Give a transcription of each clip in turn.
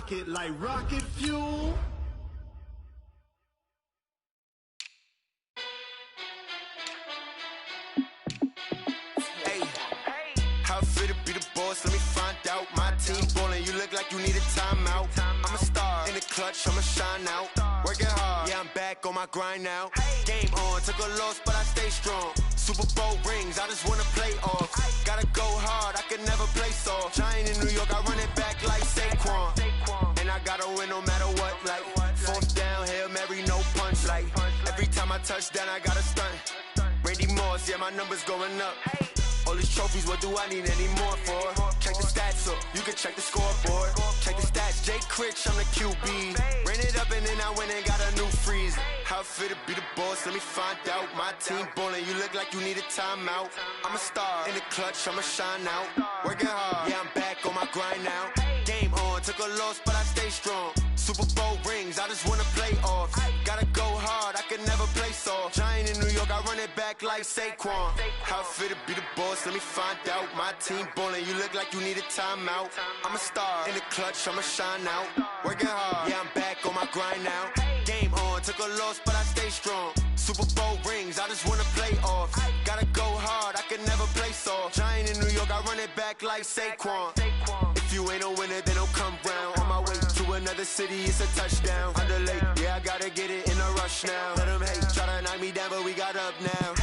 rocket like rocket fuel. How fit to be the boss? Let me find out. My team ballin', you look like you need a timeout. I'm a star in the clutch, I'ma shine out. Working hard, yeah, I'm back on my grind now. Game on, took a loss, but I stay strong. Super Bowl rings, I just wanna play off. Gotta go hard, I can never play soft. Giant in New York, I run it back like Saquon. And I gotta win no matter what, like fourth down, Hail Mary, no punch. Like every time I touch down, I gotta stunt. Randy Moss, yeah, my numbers going up. All these trophies, what do I need any more for? Check the stats up, you can check the scoreboard. Check the stats, Jake Critch, I'm the QB. Ran it up and then I went and got a new freeze. How fit to be the boss, let me find out. My team ballin', you look like you need a timeout. I'm a star in the clutch, I'ma shine out. Working hard, yeah, I'm back on my grind now. Game on, took a loss, but I stay strong. Super Bowl rings, I just wanna play off. Gotta go hard, I can never play soft. Giant in New York, I run it back like Saquon. How fit to be the boss, let me find out. My team ballin', you look like you need a timeout. I'm a star in the clutch, I'ma shine out. Working hard, yeah, I'm back on my grind now. Game on, took a loss, but I stay strong. Super Bowl rings, I just wanna play off. Gotta go hard, I can never play soft. Giant in New York, I run it back like Saquon. If you ain't a winner, then don't come round. On my way to another city, it's a touchdown. Underlay, yeah, I gotta get it in a rush now. Let them hate, try to knock me down, but we got up now.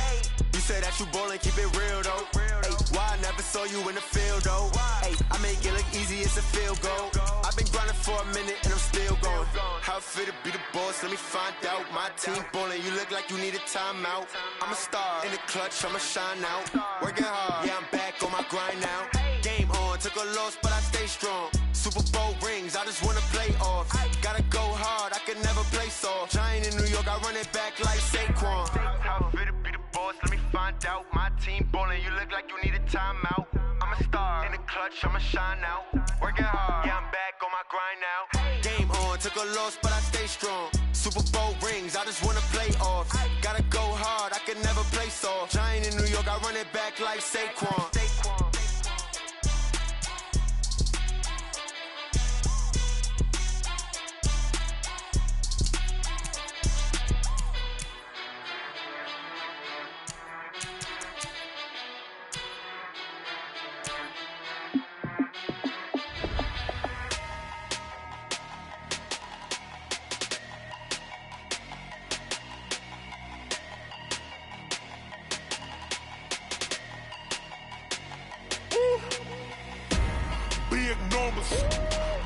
You say that you ballin', keep it real though. Ay, why I never saw you in the field though? Ay, I make it look easy, it's a field goal. I've been grinding for a minute and I'm still going. How fit to be the boss, let me find out. My team ballin', you look like you need a timeout. I'm a star in the clutch, I'ma shine out. Working hard, yeah, I'm back on my grind now. Game on, took a loss, but I stay strong. Super Bowl rings, I just wanna play off. Gotta go hard, I can never play soft. Giant in New York, I run it back like Saquon. How fit to be the boss, let me find out. My team ballin', you look like you need a timeout. I'm a star in the clutch, I'ma shine out. Working hard, yeah, I'm back on my grind now. Game on, took a loss, but I stay strong. Super Bowl rings, I just wanna play off. Gotta go hard, I can never play soft. Giant in New York, I run it back like Saquon.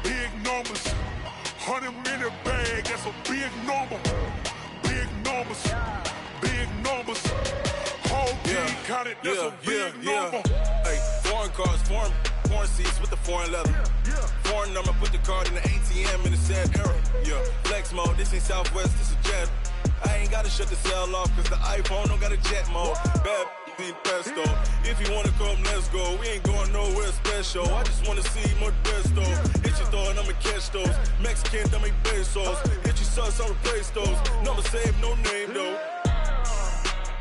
Big numbers, 100-minute bag, that's a big number. Big numbers, big numbers. Whole team counted, that's a big number. Hey, foreign cars, foreign seats with the foreign leather. Foreign number, put the card in the ATM in the sad era. Yeah, flex mode, this ain't Southwest, this is Jet. I ain't gotta shut the cell off, cause the iPhone don't got a jet mode. Bad need pesto. If you wanna come, let's go. We ain't going nowhere special. I just wanna see more Modesto. Hit your thought, I'ma catch those. Mexican, I make pesos. Hit your sus, I'll replace those. Number saved, no name though.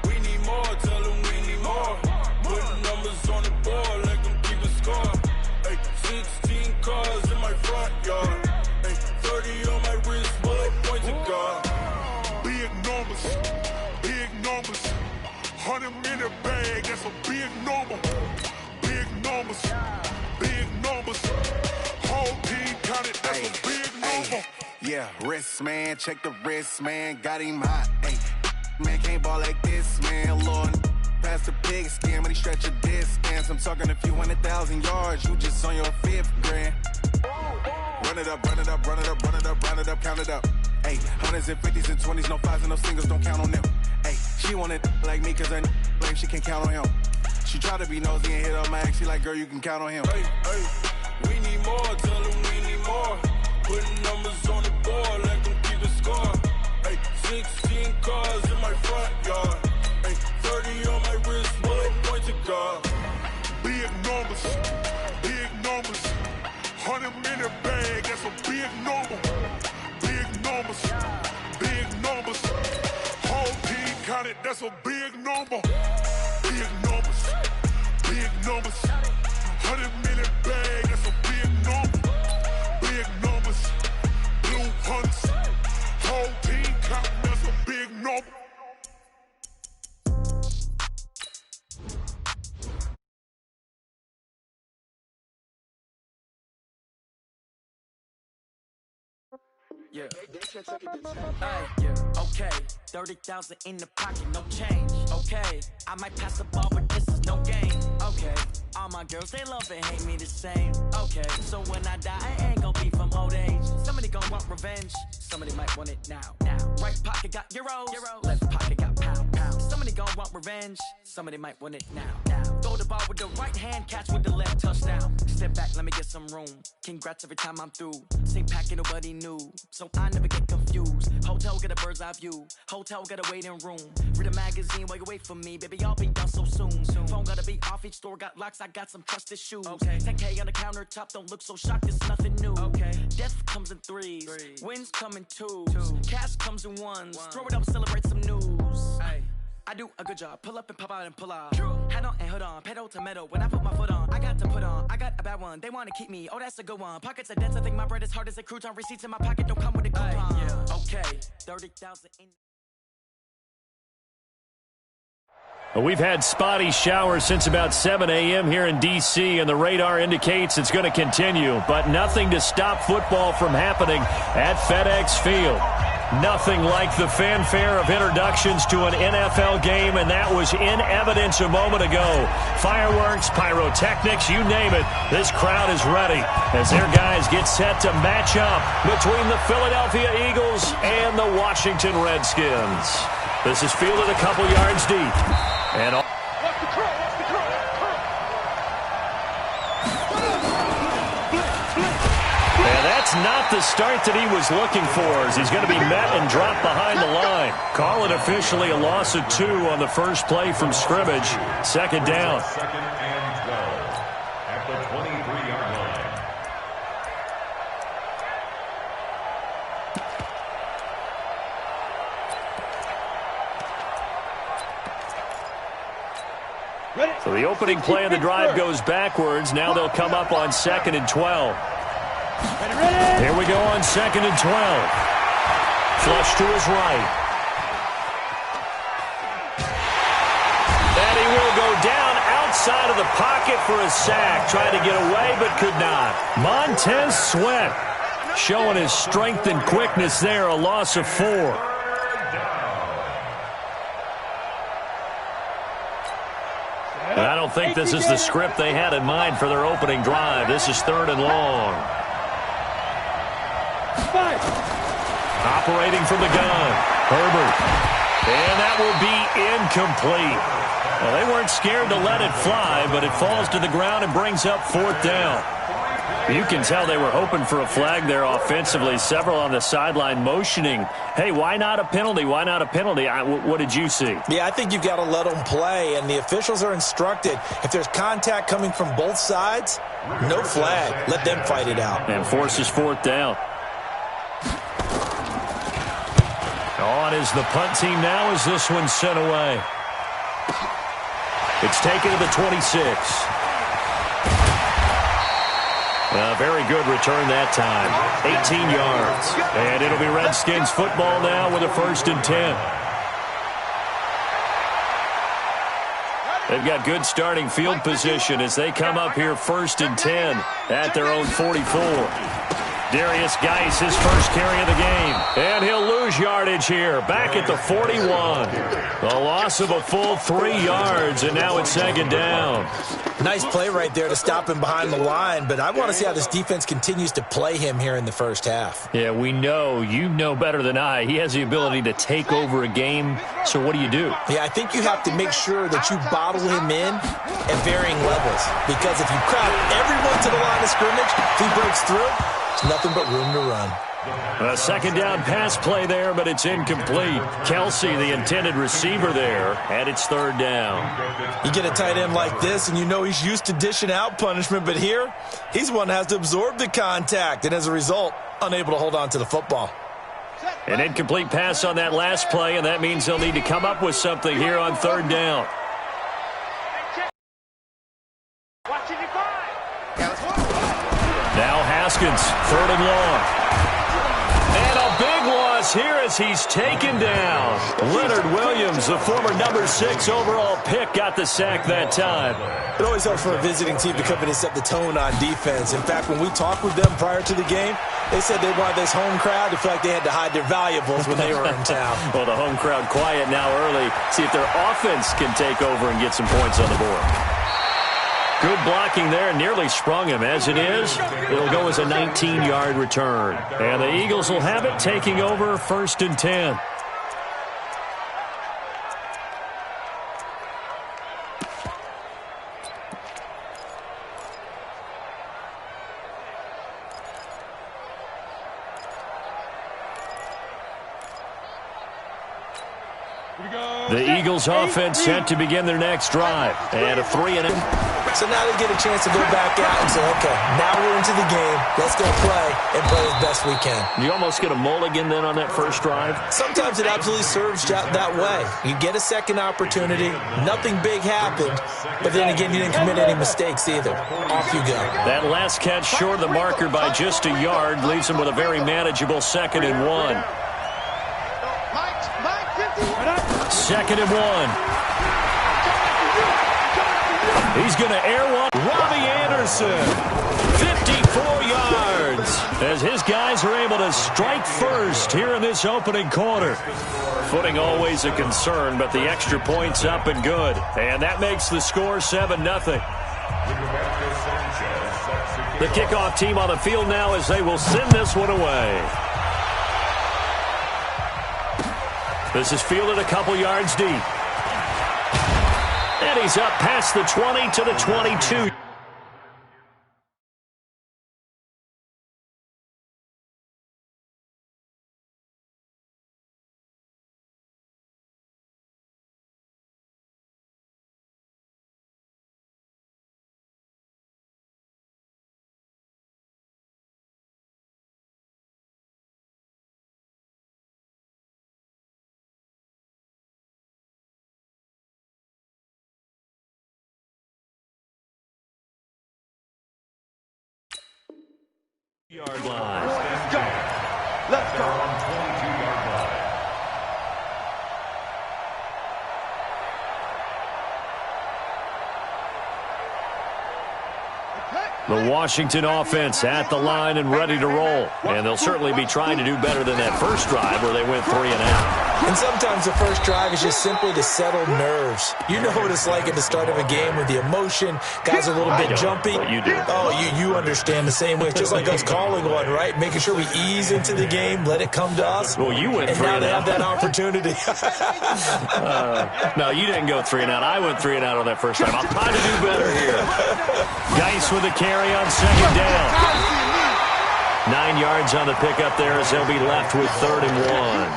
We need more, tell them we need more. Putting numbers on the board, let them keep a score. Ay, 16 cars in my front yard. Ay, 30 on my wrist, bullet point to God. Big numbers, big numbers. 100-minute bag, that's a big number. Big numbers, big numbers. Whole team counted, that's a big number. Yeah, wrist man, check the wrist man, got him hot. Ay, man can't ball like this, man. Lord, past the pig skin when he stretch a distance. I'm talking a few 100,000 yards, you just on your 5th grand. Run it up, run it up, run it up, run it up, run it up, count it up. Ay, hundreds and 50s and 20s, no 5s and no singles, don't count on them. Ay, she wanted like me cause her blame, she can't count on him. She tried to be nosy and hit up my ex, she like, girl, you can count on him. Hey, we need more, tell them we need more. Putting numbers on the board, let them keep the score. Hey, 16 cars in my front yard. Hey, 30 on my wrist, bullet point to God. Big numbers, big numbers. 100-minute bag, that's a big number. Big numbers, big numbers. Whole team counted, that's a big number. Big numbers, big numbers. 100-minute bag, that's a big number. Big numbers, Yeah. Hey, yeah. Okay. 30,000 in the pocket, no change. Okay. I might pass the ball, but this is no game. Okay. All my girls, they love and hate me the same. Okay. So when I die, I ain't gonna be from old age. Somebody gonna want revenge. Somebody might want it now. Right pocket got euros. Left pocket got pound. Somebody gonna want revenge. Somebody might want it now. Throw the ball with the right hand, catch with the left, touchdown. Step back, let me get some room. Congrats every time I'm through. Same packet, nobody knew. So I never get confused. Hotel get a bird's eye view. Hotel get a waiting room. Read a magazine while you wait for me. Baby, I'll be done so soon. Phone gotta be off, each store got locks. I got some trusted shoes. Okay. 10K on the countertop, don't look so shocked, it's nothing new. Okay. Death comes in threes. Wins come in twos. Cash comes in ones. Throw it up, celebrate some news. Ay. I do a good job, pull up and pop out and pull off. Hat on and hood on, pedal to metal. When I put my foot on, I got to put on. I got a bad one, they wanna keep me. Oh, that's a good one. Pockets are dense, I think my bread is hard as a crouton. Receipts in my pocket don't come with a coupon. Yeah. Okay, 30,000 in. We've had spotty showers since about 7 a.m. here in D.C., and the radar indicates it's going to continue, but nothing to stop football from happening at FedEx Field. Nothing like the fanfare of introductions to an NFL game, and that was in evidence a moment ago. Fireworks, pyrotechnics, you name it. This crowd is ready as their guys get set to match up between the Philadelphia Eagles and the Washington Redskins. This is fielded a couple yards deep. And that's not the start that he was looking for, as he's going to be met and dropped behind the line. Call it officially a loss of 2 on the first play from scrimmage. Second down. Second and 12 at the 23-yard line. So the opening play of the drive goes backwards. Now they'll come up on 2nd and 12. Here we go on 2nd and 12. Flush to his right. And he will go down outside of the pocket for a sack. Tried to get away but could not. Montez Sweat showing his strength and quickness there. A loss of 4. And I don't think this is the script they had in mind for their opening drive. This is 3rd and long. Operating from the gun, Herbert. And that will be incomplete. Well, they weren't scared to let it fly, but it falls to the ground and brings up 4th down. You can tell they were hoping for a flag there offensively. Several on the sideline motioning, hey, why not a penalty? Why not a penalty? What did you see? Yeah, I think you've got to let them play, and the officials are instructed. If there's contact coming from both sides, no flag. Let them fight it out. And forces 4th down. On is the punt team now as this one's sent away. It's taken to the 26. A very good return that time. 18 yards. And it'll be Redskins football now with a 1st and 10. They've got good starting field position as they come up here 1st and 10 at their own 44. Darius Geis, his first carry of the game. And he'll lose yardage here. Back at the 41. A loss of a full 3 yards, and now it's 2nd down. Nice play right there to stop him behind the line, but I want to see how this defense continues to play him here in the first half. Yeah, we know. You know better than I. He has the ability to take over a game, so what do you do? Yeah, I think you have to make sure that you bottle him in at varying levels, because if you crowd everyone to the line of scrimmage, if he breaks through, it's nothing but room to run. A 2nd down pass play there, but it's incomplete. Kelsey, the intended receiver there, and it's 3rd down. You get a tight end like this, and you know he's used to dishing out punishment, but here, he's one that has to absorb the contact, and as a result, unable to hold on to the football. An incomplete pass on that last play, and that means they'll need to come up with something here on 3rd down. Now Haskins, 3rd and long. And a big one us here as he's taken down. Leonard Williams, the former number 6 overall pick, got the sack that time. It always helps for a visiting team to come in and set the tone on defense. In fact, when we talked with them prior to the game, they said they wanted this home crowd to feel like they had to hide their valuables when they were in town. Well, the home crowd quiet now early. See if their offense can take over and get some points on the board. Good blocking there, nearly sprung him. As it is, it'll go as a 19-yard return. And the Eagles will have it, taking over 1st and 10. The Eagles offense set to begin their next drive. And a 3-and-out. So now they get a chance to go back out and say, okay, now we're into the game. Let's go play and play as best we can. You almost get a mulligan then on that first drive? Sometimes it absolutely serves that way. You get a second opportunity. Nothing big happened. But then again, you didn't commit any mistakes either. Off you go. That last catch short of the marker by just a yard leaves them with a very manageable 2nd and 1. 2nd and 1. He's going to air one. Robbie Anderson, 54 yards, as his guys are able to strike first here in this opening quarter. Footing always a concern, but the extra point's up and good. And that makes the score 7-0. The kickoff team on the field now as they will send this one away. This is fielded a couple yards deep. And he's up past the 20 to the 22. Yard line. Let's go. Let's go. On 22-yard line. The Washington offense at the line and ready to roll. And they'll certainly be trying to do better than that first drive where they went 3-and-out. And sometimes the first drive is just simply to settle nerves. You know what it's like at the start of a game with the emotion. Guys are a little bit jumpy. But you do. Oh, you understand the same way. It's just like us calling one, right? Making sure we ease into the game, let it come to us. Well, you went 3-and-out. And now they have that opportunity. No, you didn't go 3-and-out. I went 3-and-out on that first drive. I'll try to do better here. Geis with a carry on 2nd down. 9 yards on the pickup there as they'll be left with 3rd and 1.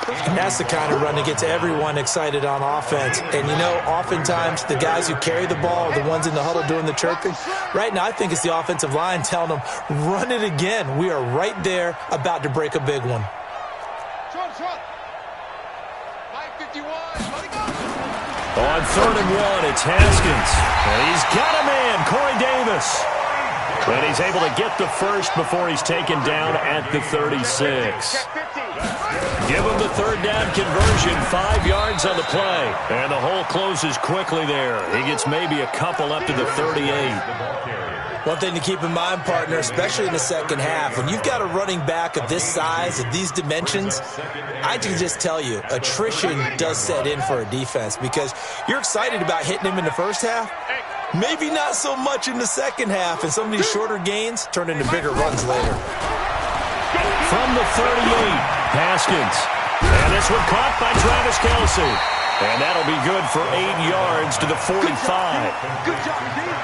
And that's the kind of run that gets everyone excited on offense. And, you know, oftentimes the guys who carry the ball are the ones in the huddle doing the chirping. Right now, I think it's the offensive line telling them, run it again. We are right there about to break a big one. On 3rd and 1, it's Haskins. And he's got a man, Corey Davis. And he's able to get the first before he's taken down at the 36. Give him the 3rd down conversion, 5 yards on the play. And the hole closes quickly there. He gets maybe a couple up to the 38. One thing to keep in mind, partner, especially in the second half, when you've got a running back of this size, of these dimensions, I can just tell you, attrition does set in for a defense because you're excited about hitting him in the first half. Maybe not so much in the second half, and some of these shorter gains turn into bigger runs later. From the 38, Haskins. And this one caught by Travis Kelce. And that'll be good for 8 yards to the 45.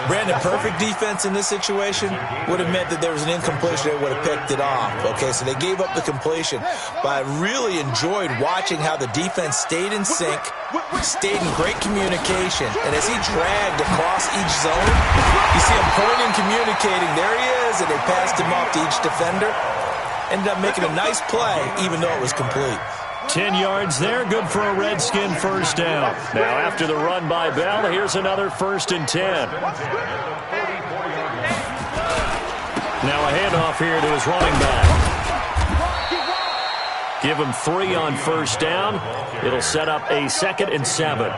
Brandon, perfect defense in this situation would have meant that there was an incompletion that would have picked it off. Okay, so they gave up the completion. But I really enjoyed watching how the defense stayed in sync, stayed in great communication. And as he dragged across each zone, you see him pointing, communicating. There he is, and they passed him off to each defender. Ended up making a nice play, even though it was complete. 10 yards there, good for a Redskin first down. Now after the run by Bell, here's another 1st and 10. Now a handoff here to his running back. Give him 3 on first down. It'll set up a 2nd and 7.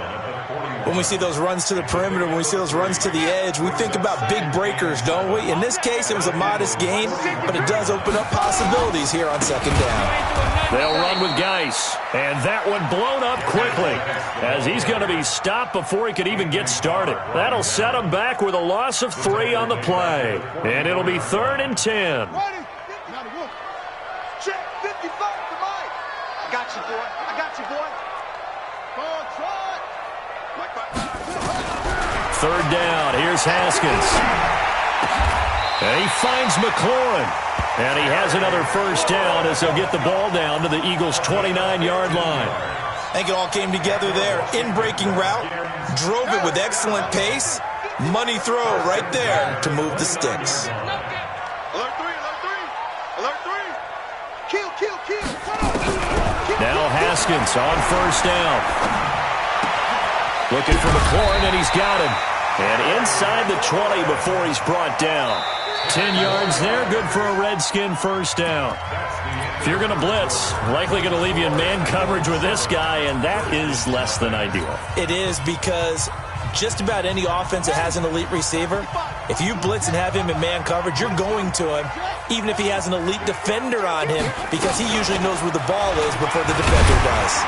When we see those runs to the perimeter, when we see those runs to the edge, we think about big breakers, don't we? In this case, it was a modest gain, but it does open up possibilities here on 2nd down. They'll run with Geis, and that one blown up quickly as he's going to be stopped before he could even get started. That'll set him back with a loss of 3 on the play, and it'll be 3rd and 10. Check 55 to Mike. I got you, boy. I got you, boy. Third down. Here's Haskins. And he finds McLaurin. And he has another first down as they'll get the ball down to the Eagles' 29-yard line. I think it all came together there. In-breaking route. Drove it with excellent pace. Money throw right there to move the sticks. Alert 3, alert 3. Alert 3. Kill, kill, kill. Now Haskins on first down. Looking for McLaurin, and he's got him. And inside the 20 before he's brought down. 10 yards there, good for a Redskin first down. If you're going to blitz, likely going to leave you in man coverage with this guy, and that is less than ideal. It is, because just about any offense that has an elite receiver, if you blitz and have him in man coverage, you're going to him, even if he has an elite defender on him, because he usually knows where the ball is before the defender does.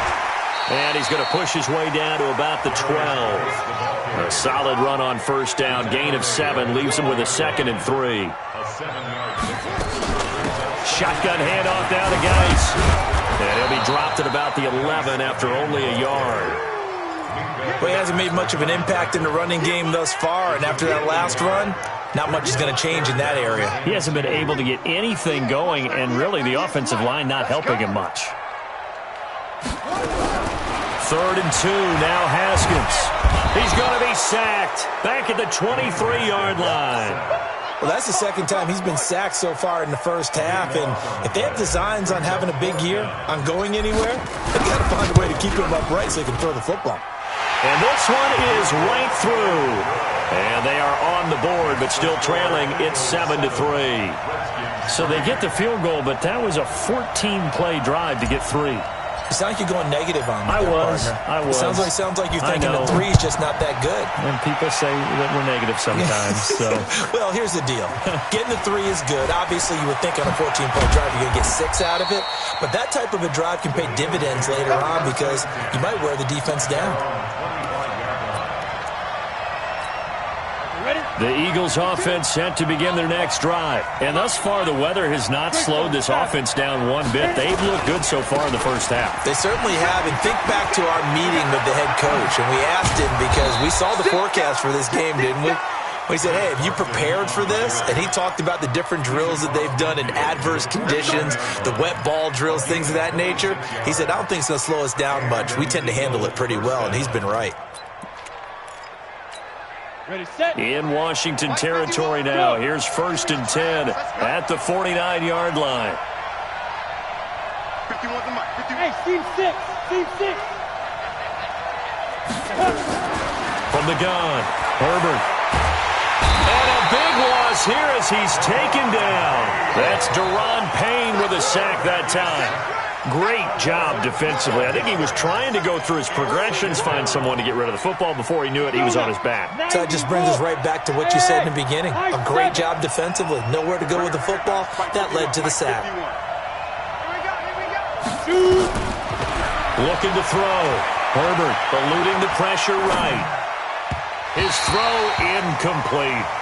And he's going to push his way down to about the 12. A solid run on first down. Gain of 7 leaves him with a 2nd and 3. Shotgun handoff down to Geis. And he'll be dropped at about the 11 after only a yard. Well, he hasn't made much of an impact in the running game thus far, and after that last run, not much is going to change in that area. He hasn't been able to get anything going, and really the offensive line not helping him much. 3rd and 2, now Haskins. He's going to be sacked back at the 23-yard line. Well, that's the 2nd time he's been sacked so far in the first half, and if they have designs on having a big year, on going anywhere, they've got to find a way to keep him upright so he can throw the football. And this one is right through. And they are on the board, but still trailing. It's 7-3. So they get the field goal, but that was a 14-play drive to get 3. It sounds like you're going negative on me. I was. Sounds like you're thinking the 3 is just not that good. And people say that we're negative sometimes. So. Well, here's the deal. Getting the 3 is good. Obviously, you would think on a 14-point drive you're going to get 6 out of it. But that type of a drive can pay dividends later on because you might wear the defense down. The Eagles offense set to begin their next drive. And thus far, the weather has not slowed this offense down one bit. They've looked good so far in the first half. They certainly have. And think back to our meeting with the head coach. And we asked him because we saw the forecast for this game, didn't we? We said, hey, have you prepared for this? And he talked about the different drills that they've done in adverse conditions, the wet ball drills, things of that nature. He said, I don't think it's going to slow us down much. We tend to handle it pretty well, and he's been right. In Washington territory now. Here's 1st and 10 at the 49-yard line. 51 to Mike. 51. Hey, Steve 6. Steve 6. From the gun, Herbert. And a big loss here as he's taken down. That's Daron Payne with a sack that time. Great job defensively. I think he was trying to go through his progressions, find someone to get rid of the football. Before he knew it, he was on his back. So that just brings us right back to what you said in the beginning. A great job defensively. Nowhere to go with the football. That led to the sack. Looking to throw. Herbert eluding the pressure right. His throw incomplete.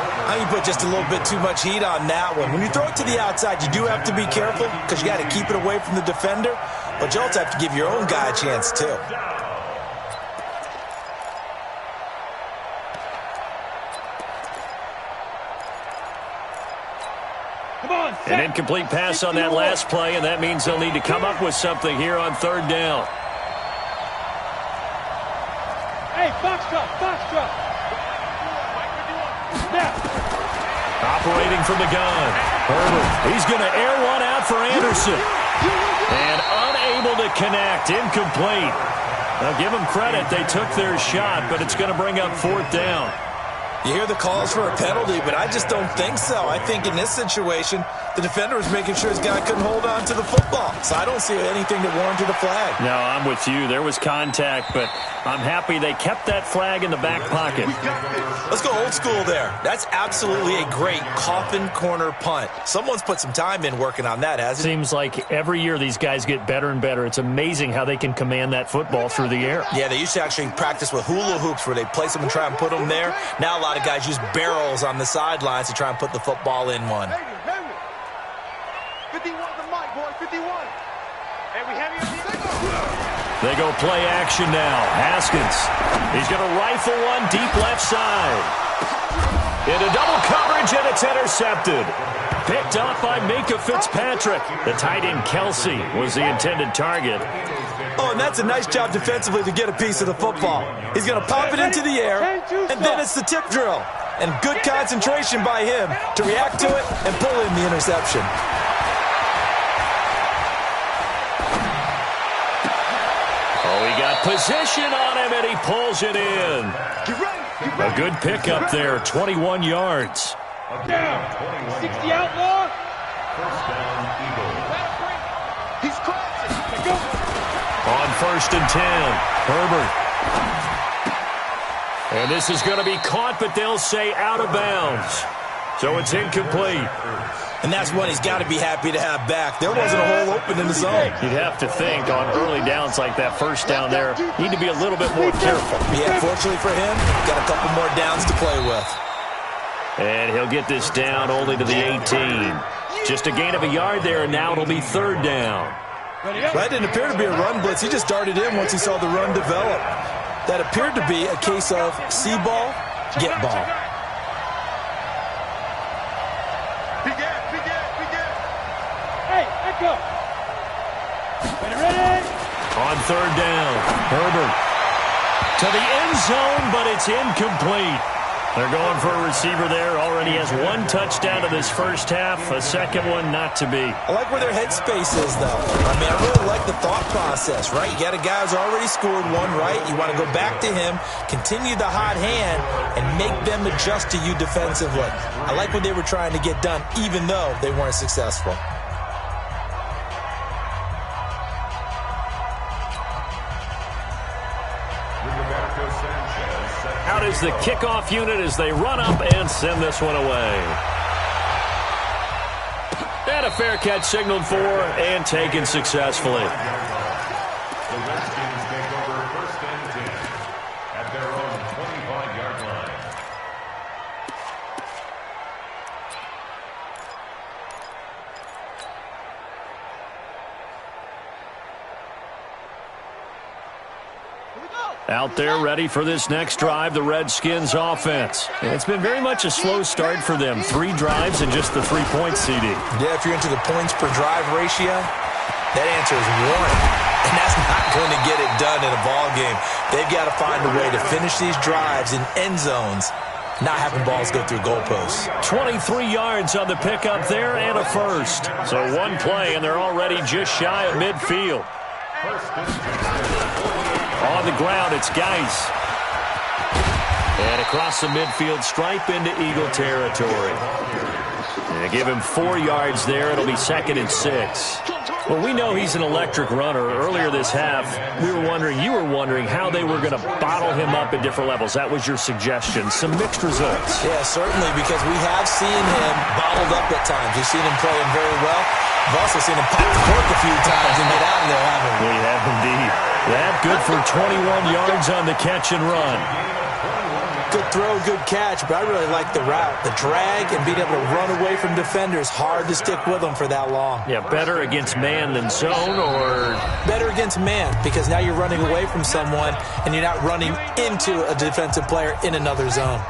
I think you put just a little bit too much heat on that one. When you throw it to the outside, you do have to be careful because you got to keep it away from the defender, but you also have to give your own guy a chance too. An incomplete pass on that last play, and that means they'll need to come up with something here on 3rd down. Hey, box drop. Operating from the gun. Herbert, he's going to air one out for Anderson. And unable to connect, incomplete. Now give them credit, they took their shot, but it's going to bring up 4th down. You hear the calls for a penalty, but I just don't think so. I think in this situation, the defender was making sure his guy couldn't hold on to the football. So I don't see anything that warranted a flag. No, I'm with you. There was contact, but I'm happy they kept that flag in the back pocket. Let's go old school there. That's absolutely a great coffin corner punt. Someone's put some time in working on that, hasn't it? Seems like every year these guys get better and better. It's amazing how they can command that football through the air. Yeah, they used to actually practice with hula hoops where they place them and try and put them there. Now a lot of guys use barrels on the sidelines to try and put the football in one. 51 the mic, boy, 51. Hey, we have you. They go play action now. Haskins. He's going to rifle one deep left side. Into double coverage, and it's intercepted. Picked off by Minkah Fitzpatrick. The tight end Kelsey was the intended target. Oh, and that's a nice job defensively to get a piece of the football. He's going to pop it into the air, and then it's the tip drill. And good concentration by him to react to it and pull in the interception. Oh, he got position on him, and he pulls it in. A good pickup there, 21 yards. Down. 60 outlaw. First down, Eagles. He's crashing. On 1st and 10, Herbert. And this is going to be caught, but they'll say out of bounds. So it's incomplete. And that's one he's got to be happy to have back. There wasn't a hole open in the zone. You'd have to think on early downs like that, first down there, need to be a little bit more careful. Yeah, fortunately for him, got a couple more downs to play with. And he'll get this down only to the 18. Just a gain of a yard there, and now it'll be 3rd down. That didn't appear to be a run blitz. He just darted in once he saw the run develop. That appeared to be a case of see ball, get ball. Hey, echo. Ready? On 3rd down, Herbert to the end zone, but it's incomplete. They're going for a receiver there. Already has 1 touchdown in this first half. A second one not to be. I like where their headspace is, though. I mean, I really like the thought process, right? You got a guy who's already scored one, right? You want to go back to him, continue the hot hand, and make them adjust to you defensively. I like what they were trying to get done, even though they weren't successful. Out is the kickoff unit as they run up and send this one away. And a fair catch signaled for and taken successfully. The Redskins take over 1st and 10 at their own 25-yard line. Out there ready for this next drive, the Redskins offense. And it's been very much a slow start for them. 3 drives and just the 3 points, CD. Yeah, if you're into the points per drive ratio, that answer is 1. And that's not going to get it done in a ball game. They've got to find a way to finish these drives in end zones, not having balls go through goalposts. 23 yards on the pickup there and a first. So 1 play, and they're already just shy of midfield. On the ground, it's Geis. And across the midfield stripe into Eagle territory. And they give him 4 yards there. It'll be 2nd and 6. Well, we know he's an electric runner. Earlier this half, you were wondering how they were going to bottle him up at different levels. That was your suggestion. Some mixed results. Yeah, certainly, because we have seen him bottled up at times. We've seen him playing very well. We've also seen him pop the cork a few times and get out of there, haven't we? We have indeed. That good for 21 yards on the catch and run. Good throw, good catch, but I really like the route. The drag and being able to run away from defenders, hard to stick with them for that long. Yeah, better against man than zone, or? Better against man, because now you're running away from someone and you're not running into a defensive player in another zone.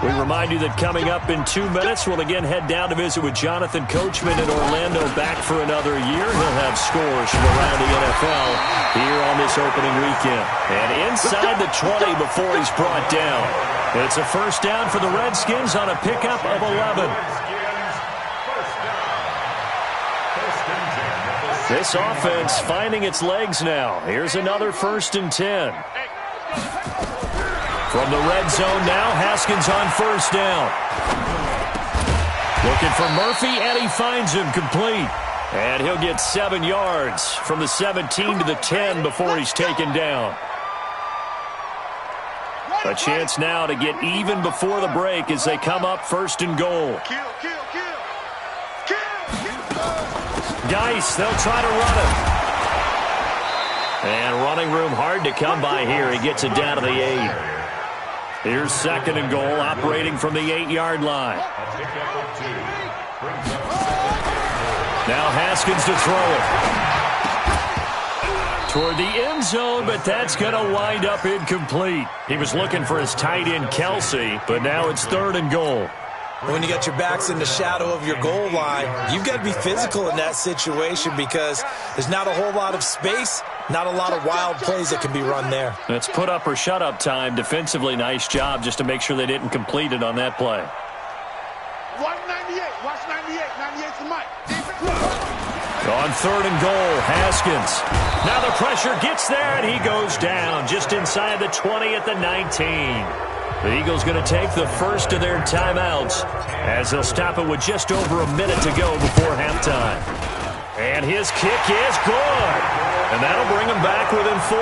We remind you that coming up in 2 minutes, we'll again head down to visit with Jonathan Coachman in Orlando, back for another year. He'll have scores from around the NFL here on this opening weekend. And inside the 20 before he's brought down. It's a first down for the Redskins on a pickup of 11. This offense finding its legs now. Here's another 1st and 10. From the red zone now, Haskins on first down. Looking for Murphy, and he finds him complete. And he'll get 7 yards from the 17 to the 10 before he's taken down. A chance now to get even before the break as they come up first and goal. Geis, they'll try to run it. And running room hard to come by here. He gets it down to the 8. Here's second and goal, operating from the 8-yard line. Now Haskins to throw it. Toward the end zone, but that's going to wind up incomplete. He was looking for his tight end, Kelsey, but now it's third and goal. When you got your backs in the shadow of your goal line, you've got to be physical in that situation because there's not a whole lot of space, not a lot of wild plays that can be run there. It's put up or shut up time. Defensively, nice job just to make sure they didn't complete it on that play. Watch 98. Watch 98. 98's the mic. On third and goal, Haskins. Now the pressure gets there, and he goes down just inside the 20 at the 19. The Eagles going to take the first of their timeouts as they'll stop it with just over a minute to go before halftime. And his kick is good. And that'll bring him back within 4.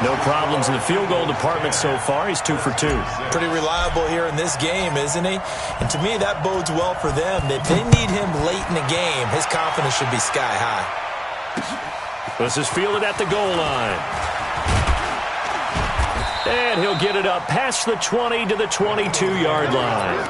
No problems in the field goal department so far. He's 2 for 2. Pretty reliable here in this game, isn't he? And to me, that bodes well for them. If they need him late in the game, his confidence should be sky high. This is fielded at the goal line. And he'll get it up past the 20 to the 22-yard line.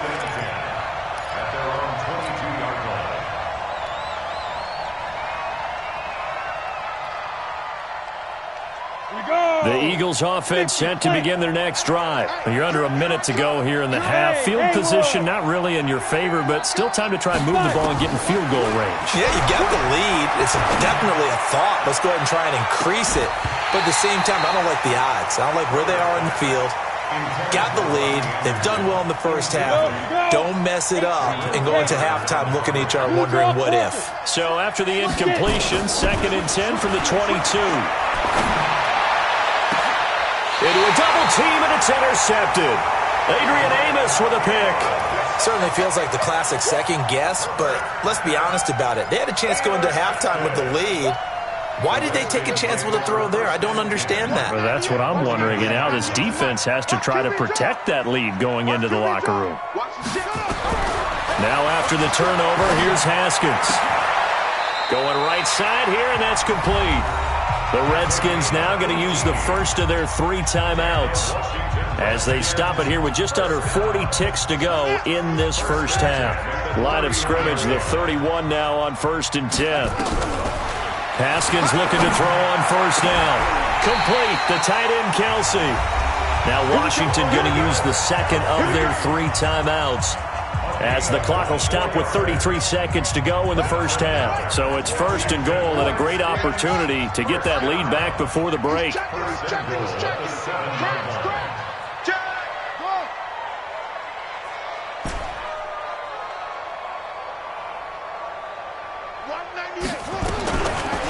The Eagles offense set to begin their next drive. You're under a minute to go here in the half. Field position not really in your favor, but still time to try and move the ball and get in field goal range. Yeah, you got the lead. It's definitely a thought. Let's go ahead and try and increase it. But at the same time, I don't like the odds. I don't like where they are in the field. Got the lead. They've done well in the first half. Don't mess it up and go into halftime looking at each other wondering what if. So after the incompletion, 2nd and 10 from the 22. Into a double team, and it's intercepted. Adrian Amos with a pick. Certainly feels like the classic second guess, but let's be honest about it. They had a chance going to halftime with the lead. Why did they take a chance with a throw there? I don't understand that. Well, that's what I'm wondering. And now this defense has to try to protect that lead going into the locker room. Now after the turnover, here's Haskins. Going right side here, and that's complete. The Redskins now going to use the first of their 3 timeouts as they stop it here with just under 40 ticks to go in this first half. Line of scrimmage, the 31 now on 1st and 10. Haskins looking to throw on first down. Complete, the tight end Kelsey. Now Washington going to use the second of their 3 timeouts as the clock will stop with 33 seconds to go in the first half. So it's 1st and goal and a great opportunity to get that lead back before the break.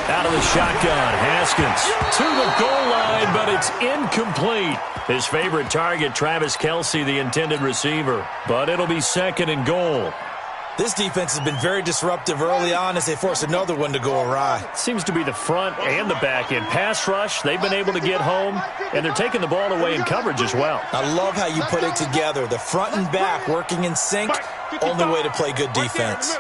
Out of the shotgun, Haskins to the goal line, but it's incomplete. His favorite target, Travis Kelce, the intended receiver. But it'll be 2nd and goal. This defense has been very disruptive early on as they force another one to go awry. Seems to be the front and the back end. Pass rush, they've been able to get home, and they're taking the ball away in coverage as well. I love how you put it together. The front and back working in sync, only way to play good defense.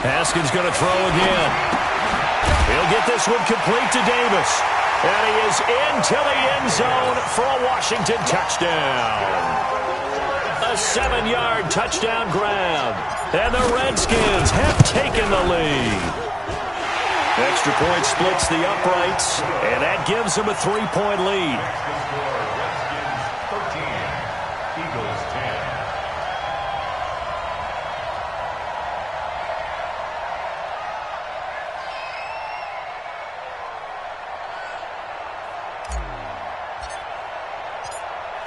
Haskins going to throw again. He'll get this one complete to Davis. And he is into the end zone for a Washington touchdown. A 7-yard touchdown grab. And the Redskins have taken the lead. Extra point splits the uprights, and that gives them a 3-point lead.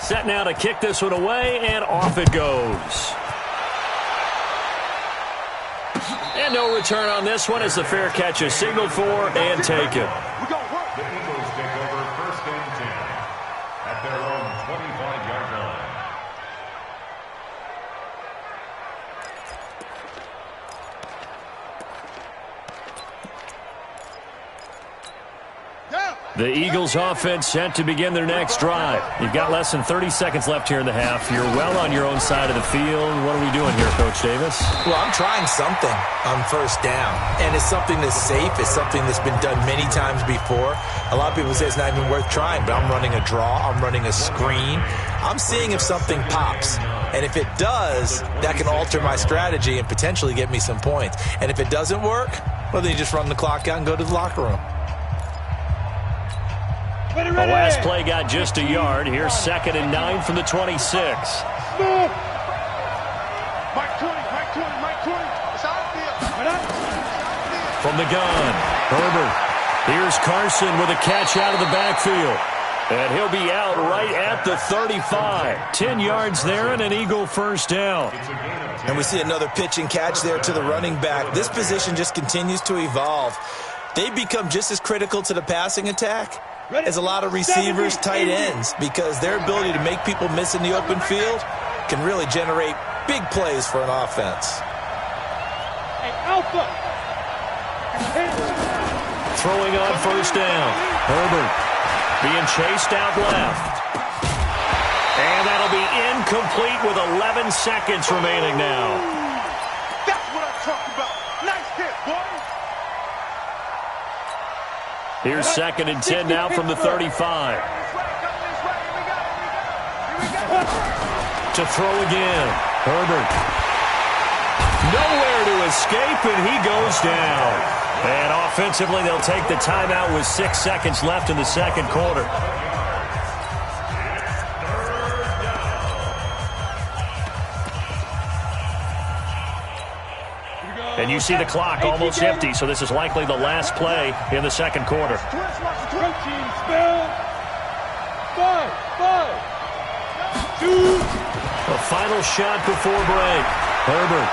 Set now to kick this one away, and off it goes. And no return on this one as the fair catch is signaled for and taken. The Eagles offense set to begin their next drive. You've got less than 30 seconds left here in the half. You're well on your own side of the field. What are we doing here, Coach Davis? Well, I'm trying something on first down, and it's something that's safe. It's something that's been done many times before. A lot of people say it's not even worth trying, but I'm running a draw. I'm running a screen. I'm seeing if something pops. And if it does, that can alter my strategy and potentially get me some points. And if it doesn't work, well, then you just run the clock out and go to the locker room. The last play got just a yard. Here's 2nd and 9 from the 26. Mike 20. It's outfield. From the gun, Herbert. Here's Carson with a catch out of the backfield. And he'll be out right at the 35. 10 yards there and an Eagle first down. And we see another pitch and catch there to the running back. This position just continues to evolve. They become just as critical to the passing attack as a lot of receivers, tight ends, because their ability to make people miss in the open field can really generate big plays for an offense. Hey, Alpha! Throwing on first down. Herbert being chased out left. And that'll be incomplete with 11 seconds remaining now. That's what I'm talking about. Nice hit, boy. Here's 2nd and 10 now from the 35. To throw again. Herbert. Nowhere to escape, and he goes down. And offensively, they'll take the timeout with 6 seconds left in the second quarter. And you see the clock almost empty, so this is likely the last play in the second quarter. Protein spell. 5, 2. A final shot before break. Herbert.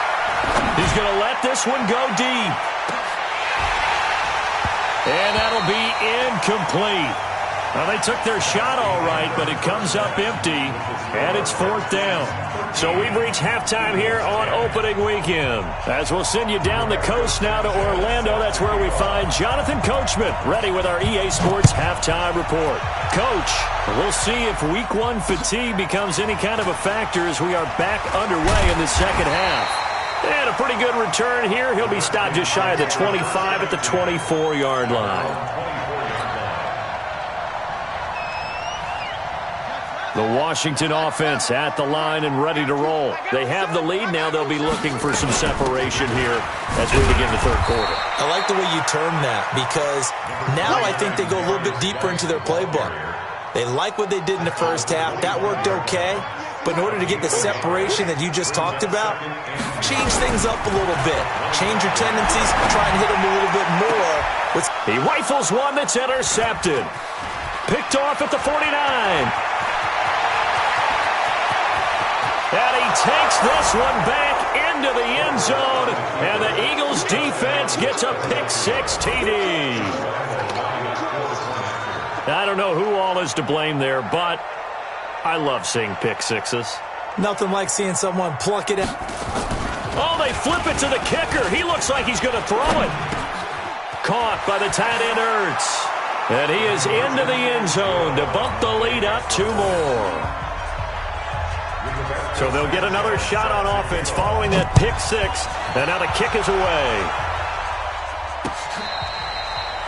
He's going to let this one go deep. And that'll be incomplete. Well, they took their shot all right, but it comes up empty, and it's 4th down. So we've reached halftime here on opening weekend. As we'll send you down the coast now to Orlando, that's where we find Jonathan Coachman, ready with our EA Sports halftime report. Coach, we'll see if Week 1 fatigue becomes any kind of a factor as we are back underway in the second half. And a pretty good return here. He'll be stopped just shy of the 25 at the 24-yard line. The Washington offense at the line and ready to roll. They have the lead now. They'll be looking for some separation here as we begin the third quarter. I like the way you term that, because now I think they go a little bit deeper into their playbook. They like what they did in the first half. That worked okay. But in order to get the separation that you just talked about, change things up a little bit. Change your tendencies, try and hit them a little bit more. He rifles one that's intercepted. Picked off at the 49. And he takes this one back into the end zone. And the Eagles defense gets a pick-6 TD. I don't know who all is to blame there, but I love seeing pick-6s. Nothing like seeing someone pluck it out. Oh, they flip it to the kicker. He looks like he's going to throw it. Caught by the tight end Ertz. And he is into the end zone to bump the lead up 2 more. So they'll get another shot on offense following that pick-6. And now the kick is away.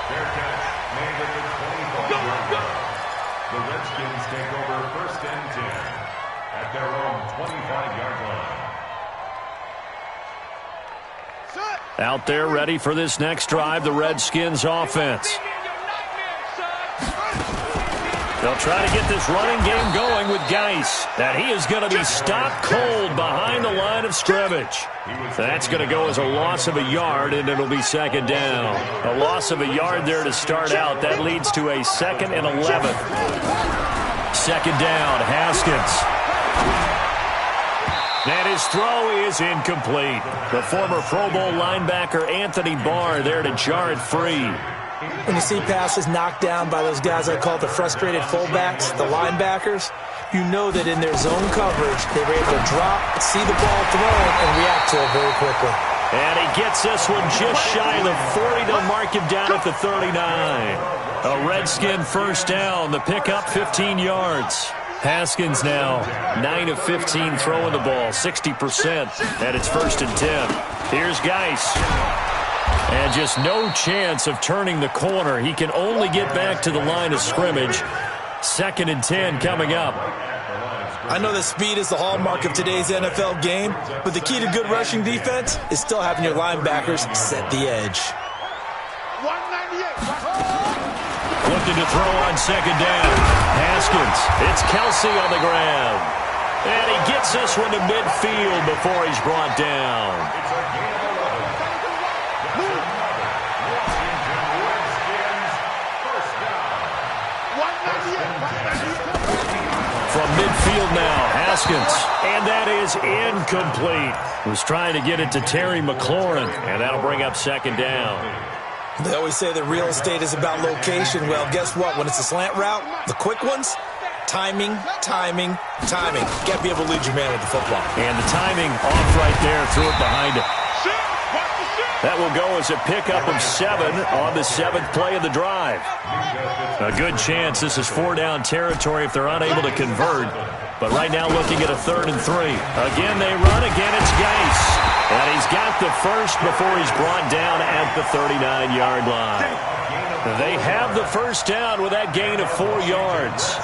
Fair catch made at the 25-yard line. The Redskins take over 1st and 10 at their own 25-yard line. Out there ready for this next drive, the Redskins offense. They'll try to get this running game going with Geis. And he is going to be stopped cold behind the line of scrimmage. That's going to go as a loss of a yard, and it'll be 2nd down. A loss of a yard there to start out. That leads to a 2nd and 11. 2nd down, Haskins. And his throw is incomplete. The former Pro Bowl linebacker Anthony Barr there to jar it free. When you see passes knocked down by those guys I call the frustrated fullbacks, the linebackers, you know that in their zone coverage, they were able to drop, see the ball thrown, and react to it very quickly. And he gets this one just shy of the 40. They'll mark him down at the 39. A Redskin first down. The pickup, 15 yards. Haskins now 9 of 15 throwing the ball, 60%, and it's 1st and 10. Here's Geis. And just no chance of turning the corner. He can only get back to the line of scrimmage. 2nd and 10 coming up. I know that speed is the hallmark of today's NFL game, but the key to good rushing defense is still having your linebackers set the edge. Looking to throw on 2nd down. Haskins. It's Kelsey on the ground. And he gets this one to midfield before he's brought down. From midfield now, Haskins. And that is incomplete. Was trying to get it to Terry McLaurin, and that'll bring up 2nd down. They always say that real estate is about location. Well, guess what? When it's a slant route, the quick ones, timing, timing, timing. You got to be able to lead your man with the football. And the timing off right there, threw it behind him. That will go as a pickup of 7 on the 7th play of the drive. A good chance this is 4-down territory if they're unable to convert. But right now looking at a 3rd and 3. Again, they run. Again, it's Geis. And he's got the first before he's brought down at the 39-yard line. They have the first down with that gain of 4 yards.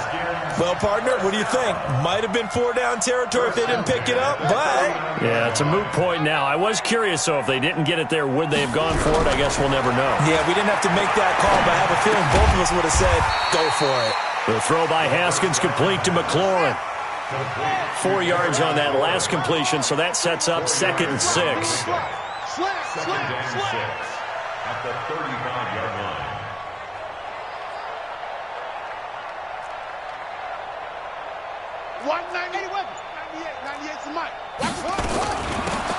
Well, partner, what do you think? Might have been 4-down territory if they didn't pick it up, but... Yeah, it's a moot point now. I was curious, though, if they didn't get it there, would they have gone for it? I guess we'll never know. Yeah, we didn't have to make that call, but I have a feeling both of us would have said, go for it. The throw by Haskins complete to McLaurin. 4 yards on that last completion, so that sets up 2nd and 6. 2nd and 6 at the 35-yard line.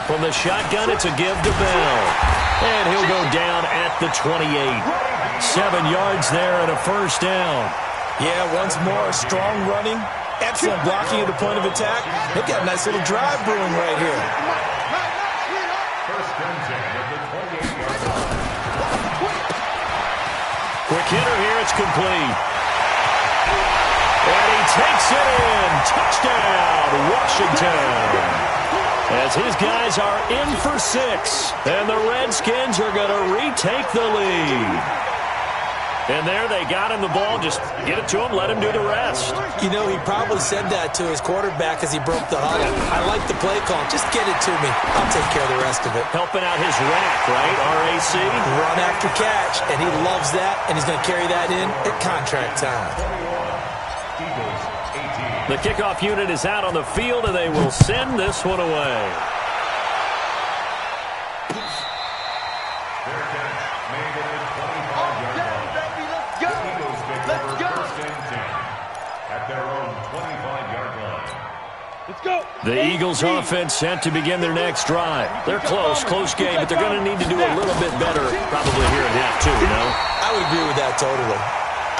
From the shotgun, it's a give to Bell. And he'll go down at the 28. 7 yards there and a first down. Yeah, once more, strong running. Excellent blocking at the point of attack. They've got a nice little drive brewing right here. 1st and 10 at the 28-yard line. Quick hitter here, it's complete. And he takes it in. Touchdown, Washington. As his guys are in for 6. And the Redskins are going to retake the lead. And there they got him the ball. Just get it to him, let him do the rest. You know, he probably said that to his quarterback as he broke the huddle. I like the play call. Just get it to me. I'll take care of the rest of it. Helping out his rack, right? RAC? Run after catch. And he loves that, and he's going to carry that in at contract time. The kickoff unit is out on the field, and they will send this one away. The Eagles offense set to begin their next drive. They're close game, but they're going to need to do a little bit better probably here at half 2, you know? I would agree with that totally.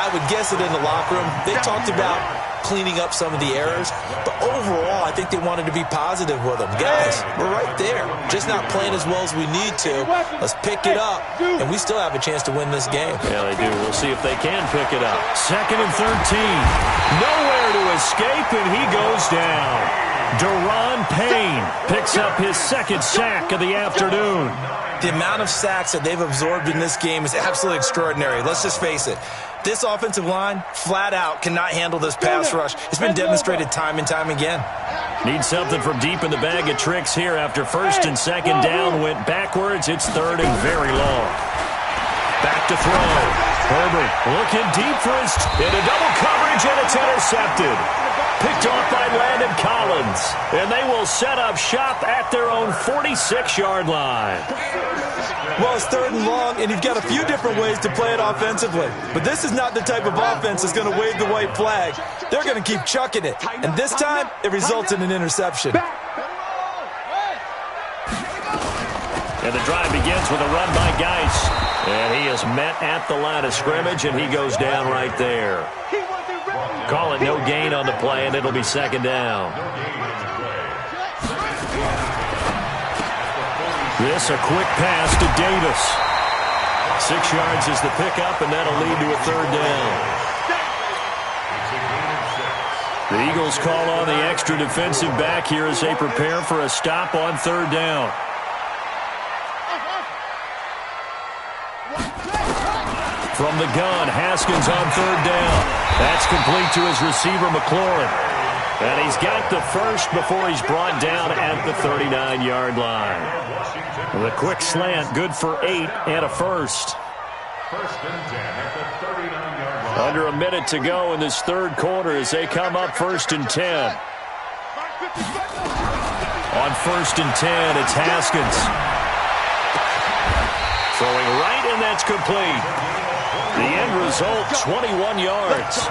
I would guess it in the locker room. They talked about cleaning up some of the errors, but overall, I think they wanted to be positive with them. Guys, we're right there. Just not playing as well as we need to. Let's pick it up, and we still have a chance to win this game. Yeah, they do. We'll see if they can pick it up. 2nd and 13. Nowhere to escape, and he goes down. Daron Payne picks up his 2nd sack of the afternoon. The amount of sacks that they've absorbed in this game is absolutely extraordinary. Let's just face it. This offensive line, flat out, cannot handle this pass rush. It's been demonstrated time and time again. Need something from deep in the bag of tricks here after 1st and 2nd down went backwards. It's 3rd and very long. Back to throw. Herbert looking deep for his into double coverage, and it's intercepted. Picked off by Landon Collins. And they will set up shop at their own 46-yard line. Well, it's 3rd and long, and you've got a few different ways to play it offensively. But this is not the type of offense that's going to wave the white flag. They're going to keep chucking it. And this time, it results in an interception. And the drive begins with a run by Geis. And he is met at the line of scrimmage, and he goes down right there. Call it no gain on the play, and it'll be 2nd down. This a quick pass to Davis. 6 yards is the pickup, and that'll lead to a third down. The Eagles call on the extra defensive back here as they prepare for a stop on third down. From the gun, Haskins on third down. That's complete to his receiver, McLaurin. And he's got the first before he's brought down at the 39-yard line. The quick slant, good for 8 and a first. First and 10 at the 39-yard line. Under a minute to go in this third quarter as they come up first and 10. On first and 10, it's Haskins. Throwing right, and that's complete. The end result, 21 yards.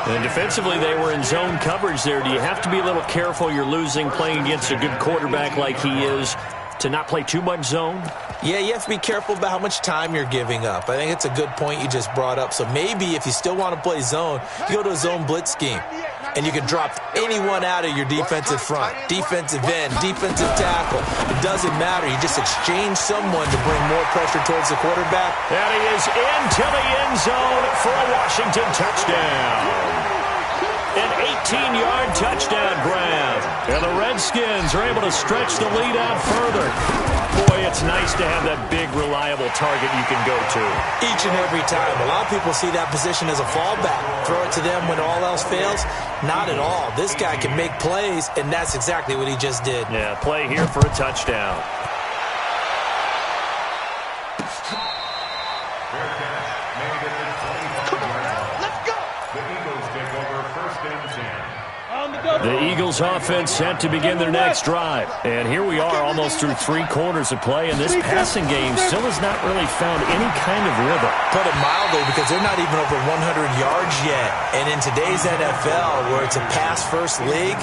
And defensively, they were in zone coverage there. Do you have to be a little careful? You're losing playing against a good quarterback like he is to not play too much zone? Yeah, you have to be careful about how much time you're giving up. I think it's a good point you just brought up. So maybe if you still want to play zone, you go to a zone blitz scheme. And you can drop anyone out of your defensive front, defensive end, defensive tackle. It doesn't matter. You just exchange someone to bring more pressure towards the quarterback. And he is into the end zone for a Washington touchdown. An 18-yard touchdown grab. And the Redskins are able to stretch the lead out further. Boy, it's nice to have that big, reliable target you can go to. Each and every time. A lot of people see that position as a fallback. Throw it to them when all else fails. Not at all. This guy can make plays, and that's exactly what he just did. Yeah, play here for a touchdown. The Eagles offense set to begin their next drive. And here we are almost through 3 quarters of play, and this passing game still has not really found any kind of rhythm. Put it mildly, because they're not even over 100 yards yet. And in today's NFL, where it's a pass-first league,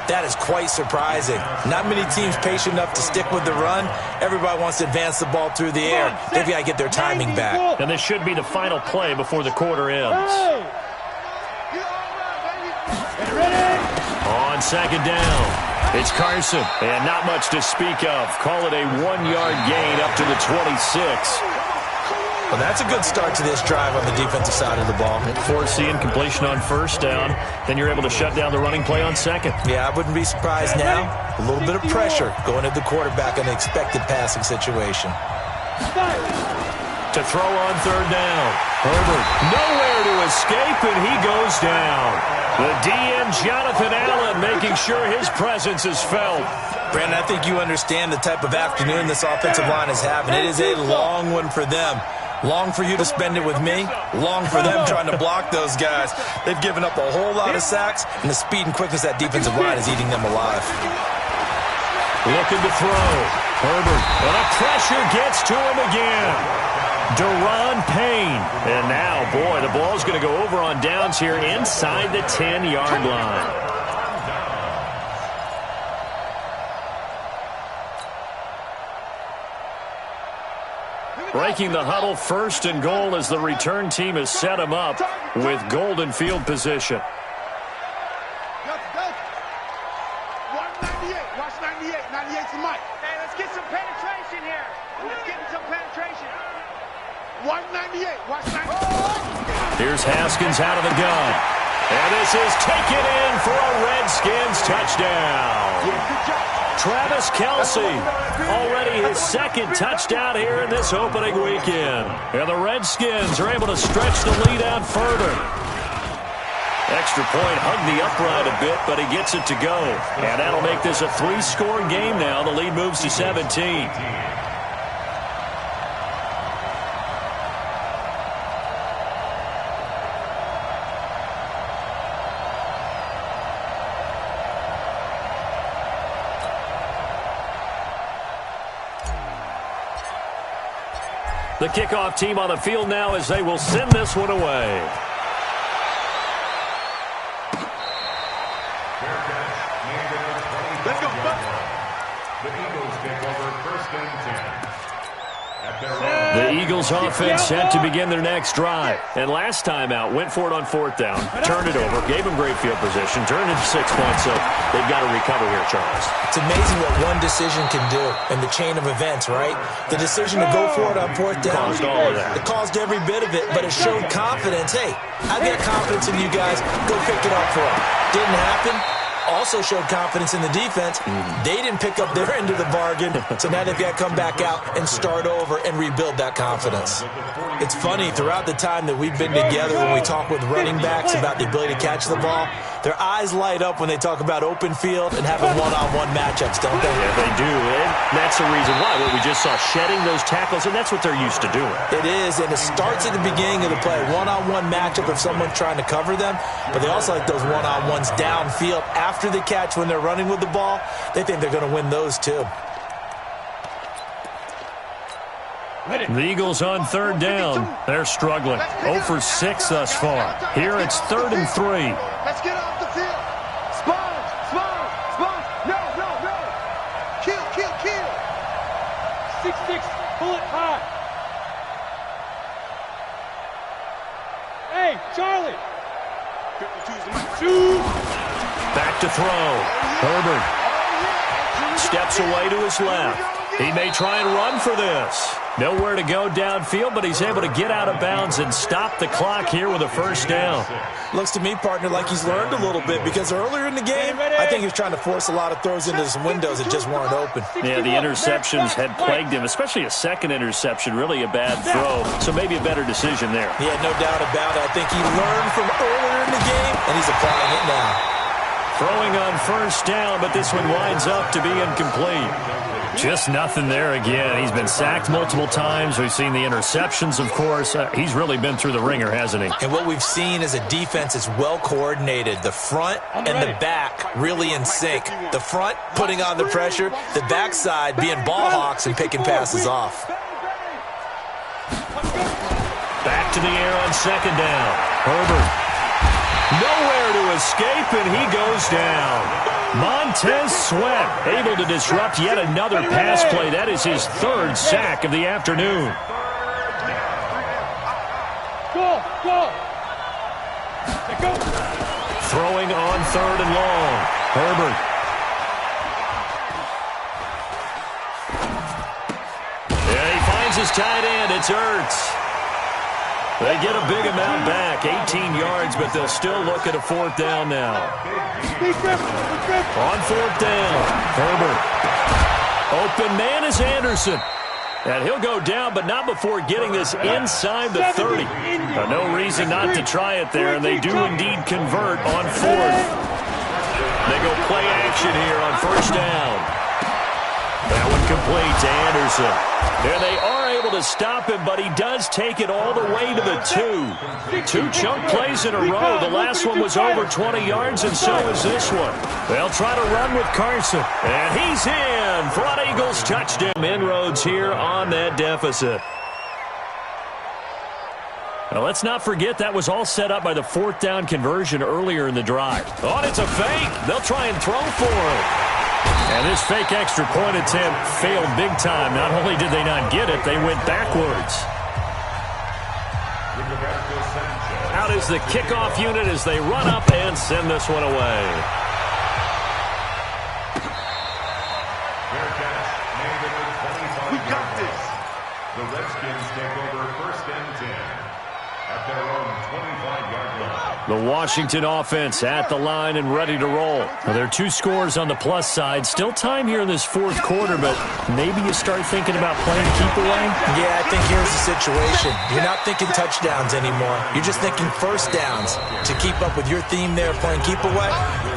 that is quite surprising. Not many teams patient enough to stick with the run. Everybody wants to advance the ball through the air. They've got to get their timing back. And this should be the final play before the quarter ends. On second down, it's Carson, and not much to speak of. Call it a 1-yard gain up to the 26. Well, that's a good start to this drive on the defensive side of the ball. Force the incompletion on first down, then you're able to shut down the running play on second. Yeah, I wouldn't be surprised now. A little bit of pressure going at the quarterback in an expected passing situation. To throw on third down. Herbert nowhere to escape, and he goes down. The DM, Jonathan Allen, making sure his presence is felt. Brandon, I think you understand the type of afternoon this offensive line is having. It is a long one for them. Long for you to spend it with me. Long for them trying to block those guys. They've given up a whole lot of sacks, and the speed and quickness of that defensive line is eating them alive. Looking to throw. Herbert, and a pressure gets to him again. Deron Payne. And now, boy, the ball's going to go over on downs here inside the 10-yard line. Breaking the huddle, first and goal as the return team has set him up with golden field position. 198. Watch 98. 98's the mic. Hey, let's get some penetration here. Let's get some penetration. 198. Watch 98. Here's Haskins out of the gun. And this is taken in for a Redskins touchdown. Travis Kelce, already his second touchdown here in this opening weekend. And the Redskins are able to stretch the lead out further. Extra point, hugged the upright a bit, but he gets it to go. And that'll make this a 3-score game now. The lead moves to 17. The kickoff team on the field now as they will send this one away. Let's go. The Eagles take over first and 10. The Eagles offense set to begin their next drive. And last time out, went for it on 4th down, turned it over, gave them great field position, turned it into 6 points, so they've got to recover here, Charles. It's amazing what one decision can do in the chain of events, right? The decision to go for it on 4th down. Caused all of that. It caused every bit of it, but it showed confidence. Hey, I've got confidence in you guys. Go pick it up for them. Didn't happen. Also showed confidence in the defense. They didn't pick up their end of the bargain, so now they've got to come back out and start over and rebuild that confidence. It's funny, throughout the time that we've been together, when we talk with running backs about the ability to catch the ball, their eyes light up when they talk about open field and having one-on-one matchups, don't they? Yeah, they do, and that's the reason why. What we just saw, shedding those tackles, and that's what they're used to doing. It is, and it starts at the beginning of the play. One-on-one matchup if someone's trying to cover them, but they also like those one-on-ones downfield after the catch when they're running with the ball. They think they're going to win those too. The Eagles on 3rd down. They're struggling. 0 for 6 thus far. Here it's 3rd and 3. Let's get off the field. Sponge. No. Kill. 6-6, pull it high. Hey, Charlie. Shoot. Back to throw. Herbert steps away to his left. He may try and run for this. Nowhere to go downfield, but he's able to get out of bounds and stop the clock here with a 1st down. Looks to me, partner, like he's learned a little bit, because earlier in the game, I think he was trying to force a lot of throws into some windows that just weren't open. Yeah, the interceptions had plagued him, especially a second interception, really a bad throw, so maybe a better decision there. Yeah, no doubt about it. I think he learned from earlier in the game, and he's applying it now. Throwing on 1st down, but this one winds up to be incomplete. Just nothing there again. He's been sacked multiple times. We've seen the interceptions, of course. He's really been through the ringer, hasn't he? And what we've seen is a defense that's well coordinated. The front and the back really in sync. The front putting on the pressure. The backside being ball hawks and picking passes off. Back to the air on 2nd down. Herbert. Nowhere to escape, and he goes down. Montez Sweat able to disrupt yet another pass play. That is his 3rd sack of the afternoon. Go. Throwing on 3rd and long. Herbert. Yeah, he finds his tight end. It's Ertz. They get a big amount back, 18 yards, but they'll still look at a 4th down now. On 4th down, Herbert. Open man is Anderson. And he'll go down, but not before getting this inside the 30. No reason not to try it there, and they do indeed convert on 4th. They go play action here on 1st down. That one complete to Anderson. There they are able to stop him, but he does take it all the way to the 2. 2 chunk plays in a row. The last one was over 20 yards, and so is this one. They'll try to run with Carson, and he's in. Flood Eagles touchdown. Inroads here on that deficit. Now, let's not forget that was all set up by the 4th down conversion earlier in the drive. Oh, and it's a fake. They'll try and throw for him. And this fake extra point attempt failed big time. Not only did they not get it, they went backwards. Out is the kickoff unit as they run up and send this one away. We got this. The Redskins take over 1st and 10 at their own 25-yard line. The Washington offense at the line and ready to roll. Now, there are 2 scores on the plus side. Still time here in this 4th quarter, but maybe you start thinking about playing keep away? Yeah, I think here's the situation. You're not thinking touchdowns anymore. You're just thinking 1st downs. To keep up with your theme there, playing keep away,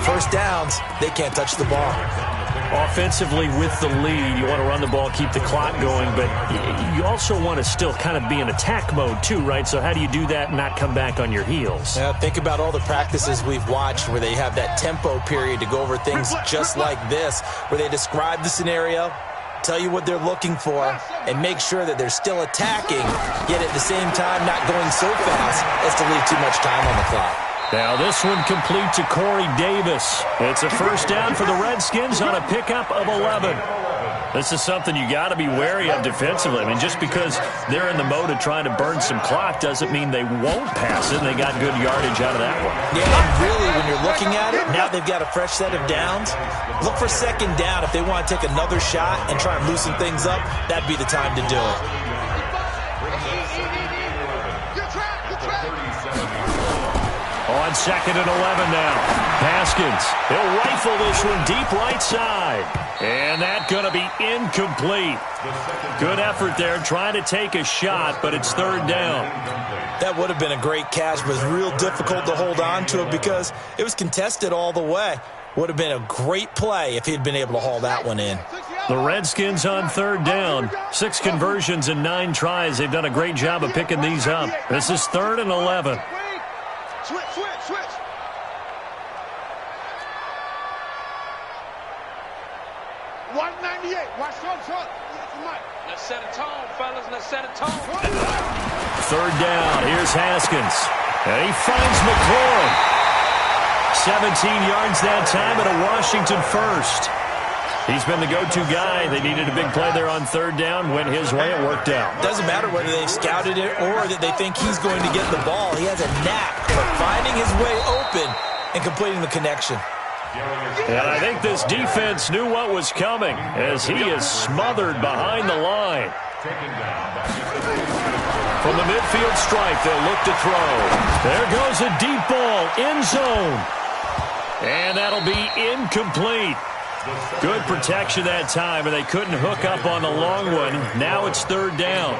1st downs, they can't touch the ball. Offensively with the lead, you want to run the ball, keep the clock going, but you also want to still kind of be in attack mode too, right? So how do you do that and not come back on your heels? Yeah, think about all the practices we've watched where they have that tempo period to go over things just like this, where they describe the scenario, tell you what they're looking for, and make sure that they're still attacking, yet at the same time not going so fast as to leave too much time on the clock. Now this one complete to Corey Davis. It's a 1st down for the Redskins on a pickup of 11. This is something you got to be wary of defensively. I mean, just because they're in the mode of trying to burn some clock doesn't mean they won't pass it. They got good yardage out of that one. Yeah, and really, when you're looking at it, now they've got a fresh set of downs. Look for second down. If they want to take another shot and try and loosen things up, that'd be the time to do it. On 2nd and 11 now. Haskins, he'll rifle this one deep right side. And that's going to be incomplete. Good effort there trying to take a shot, but it's 3rd down. That would have been a great catch, but it was real difficult to hold on to it because it was contested all the way. Would have been a great play if he'd been able to haul that one in. The Redskins on 3rd down. 6 conversions and 9 tries. They've done a great job of picking these up. This is 3rd and 11. Switch. 198. Watch front. Let's set a tone, fellas. Let's set a tone. 3rd down. Here's Haskins. And he finds McLaurin. 17 yards that time and a Washington first. He's been the go-to guy. They needed a big play there on 3rd down. Went his way. It worked out. Doesn't matter whether they scouted it or that they think he's going to get the ball. He has a knack for finding his way open and completing the connection. And I think this defense knew what was coming as he is smothered behind the line. From the midfield stripe, they'll look to throw. There goes a deep ball, end zone. And that'll be incomplete. Good protection that time, and they couldn't hook up on the long one. Now it's 3rd down.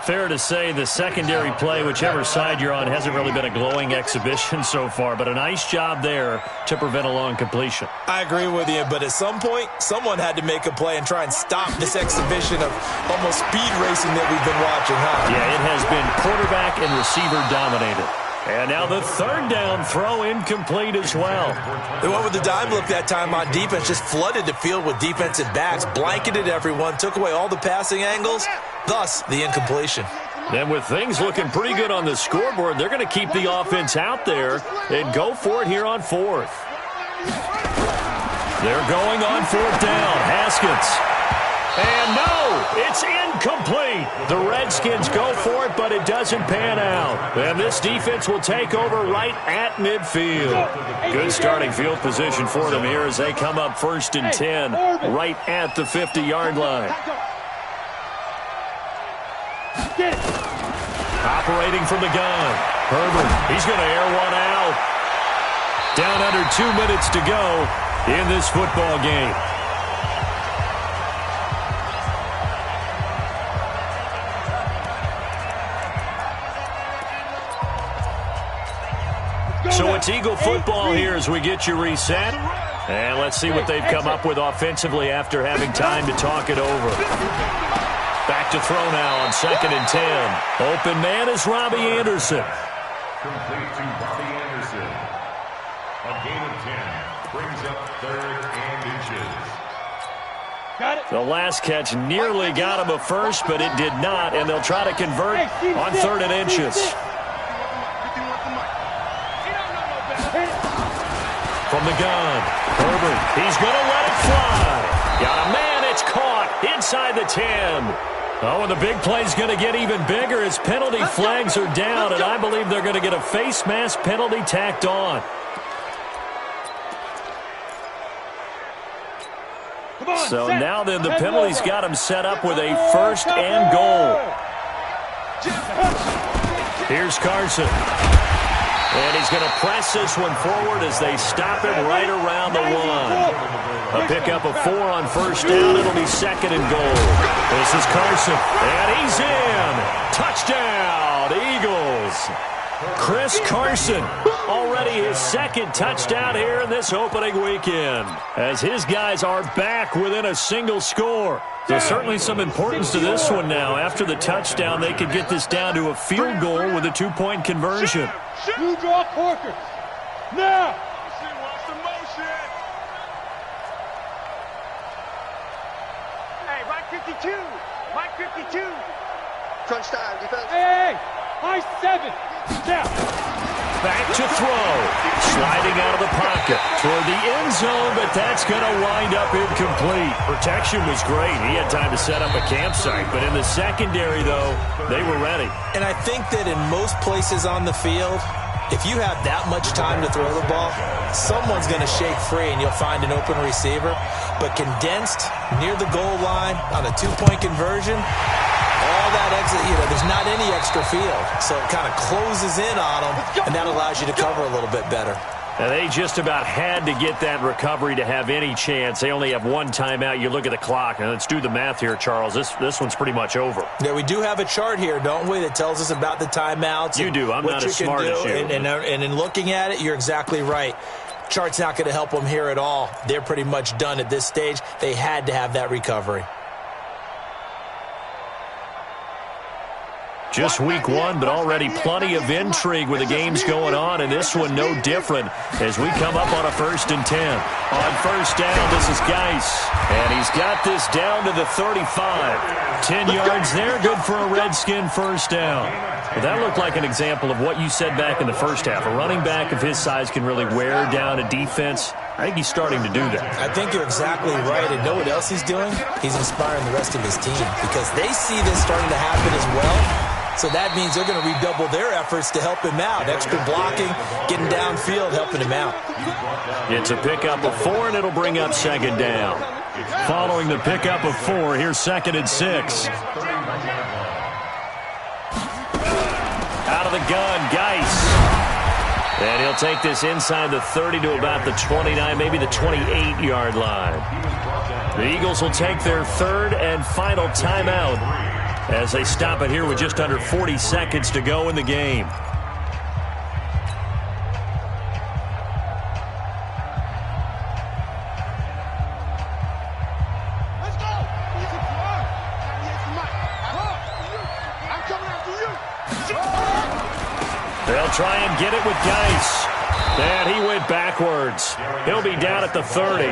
Fair to say the secondary play, whichever side you're on, hasn't really been a glowing exhibition so far, but a nice job there to prevent a long completion. I agree with you, but at some point, someone had to make a play and try and stop this exhibition of almost speed racing that we've been watching, huh? Yeah, it has been quarterback and receiver dominated. And now the 3rd down throw incomplete as well. They went with the dime look that time on defense, just flooded the field with defensive backs, blanketed everyone, took away all the passing angles, thus the incompletion. Then with things looking pretty good on the scoreboard, they're going to keep the offense out there and go for it here on 4th. They're going on 4th down. Haskins. And no, it's incomplete. The Redskins go for it, but it doesn't pan out. And this defense will take over right at midfield. Good starting field position for them here as they come up 1st and 10, right at the 50-yard line. Operating from the gun. Herbert, he's going to air one out. Down under 2 minutes to go in this football game. So it's Eagle football here as we get you reset. And let's see what they've come up with offensively after having time to talk it over. Back to throw now on 2nd and 10. Open man is Robbie Anderson. Complete to Robbie Anderson. A gain of 10 brings up 3rd and inches. Got it. The last catch nearly got him a first, but it did not, and they'll try to convert on 3rd and inches. From the gun, Herbert, he's going to let it fly. Got a man, it's caught inside the 10. Oh, and the big play's going to get even bigger as penalty flags are down, and I believe they're going to get a face mask penalty tacked on. So now then the penalty's got him set up with a 1st and goal. Here's Carson. And he's going to press this one forward as they stop him right around the 1. A pickup of 4 on 1st down. It'll be 2nd and goal. This is Carson. And he's in. Touchdown, Eagles. Chris Carson, already his 2nd touchdown here in this opening weekend, as his guys are back within a single score. So certainly some importance to this one now. After the touchdown, they could get this down to a field goal with a 2-point conversion. You draw Corker. Now. Hey, Mike 52. Mike 52. Crunch time, defense. Hey. I 7. Now. back to throw. Sliding out of the pocket toward the end zone, but that's going to wind up incomplete. Protection was great. He had time to set up a campsite, but in the secondary, though, they were ready. And I think that in most places on the field, if you have that much time to throw the ball, someone's going to shake free and you'll find an open receiver. But condensed near the goal line on a two-point conversion, all that exit, there's not any extra field. So it kind of closes in on them, and that allows you to cover a little bit better. And they just about had to get that recovery to have any chance. They only have one timeout. You look at the clock, and let's do the math here, Charles. This one's pretty much over. Yeah, we do have a chart here, don't we, that tells us about the timeouts. You do. I'm not as smart as you. And in looking at it, you're exactly right. Chart's not going to help them here at all. They're pretty much done at this stage. They had to have that recovery. Just week one, but already plenty of intrigue with the games going on, and this one no different as we come up on a 1st and 10. On first down, this is Geis, and he's got this down to the 35. 10 yards there, good for a Redskin first down. Well, that looked like an example of what you said back in the first half. A running back of his size can really wear down a defense. I think he's starting to do that. I think you're exactly right. And know what else he's doing? He's inspiring the rest of his team because they see this starting to happen as well. So that means they're going to redouble their efforts to help him out. Extra blocking, getting downfield, helping him out. It's a pickup of 4, and it'll bring up 2nd down. Following the pickup of 4, here's 2nd and 6. Out of the gun, Geis. And he'll take this inside the 30 to about the 29, maybe the 28-yard line. The Eagles will take their 3rd and final timeout as they stop it here with just under 40 seconds to go in the game. Let's go. I'm coming after you. They'll try and get it with Geis. And he went backwards. He'll be down at the 30.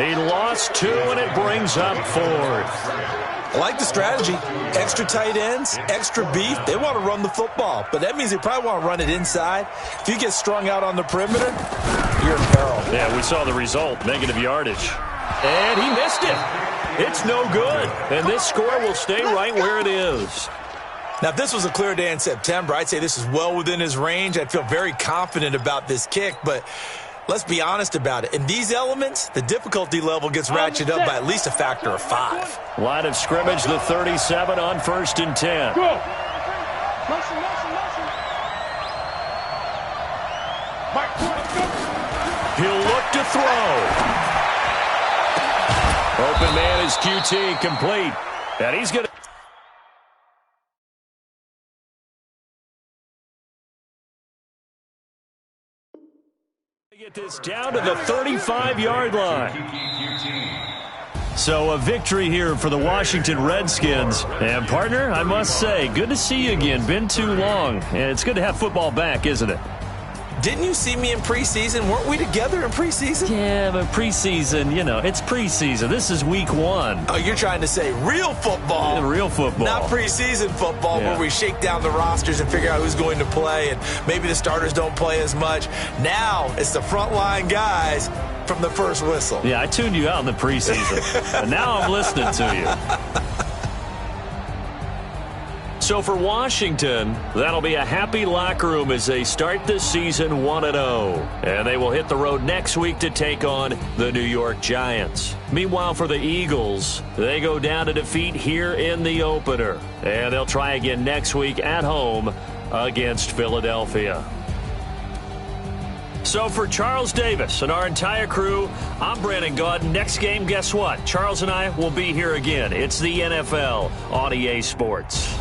He lost 2, and it brings up 4th. I like the strategy. Extra tight ends, extra beef. They want to run the football, but that means they probably want to run it inside. If you get strung out on the perimeter, you're in peril. Yeah, we saw the result, negative yardage. And he missed it. It's no good. And this score will stay right where it is. Now, if this was a clear day in September, I'd say this is well within his range. I'd feel very confident about this kick, but let's be honest about it. In these elements, the difficulty level gets ratcheted up by at least a factor of 5. Line of scrimmage, the 37 on 1st and 10. Go. Motion. He'll look to throw. Open man is QT, complete. And he's going to get this down to the 35-yard line. So a victory here for the Washington Redskins. And, partner, I must say, good to see you again. Been too long. And it's good to have football back, isn't it? Didn't you see me in preseason? Weren't we together in preseason? Yeah, but preseason, it's preseason. This is week 1. Oh, you're trying to say real football. Yeah, real football. Not preseason football where we shake down the rosters and figure out who's going to play, and maybe the starters don't play as much. Now it's the frontline guys from the first whistle. Yeah, I tuned you out in the preseason. And now I'm listening to you. So for Washington, that'll be a happy locker room as they start the season 1-0. And they will hit the road next week to take on the New York Giants. Meanwhile, for the Eagles, they go down to defeat here in the opener. And they'll try again next week at home against Philadelphia. So for Charles Davis and our entire crew, I'm Brandon Gaudin. Next game, guess what? Charles and I will be here again. It's the NFL on EA Sports.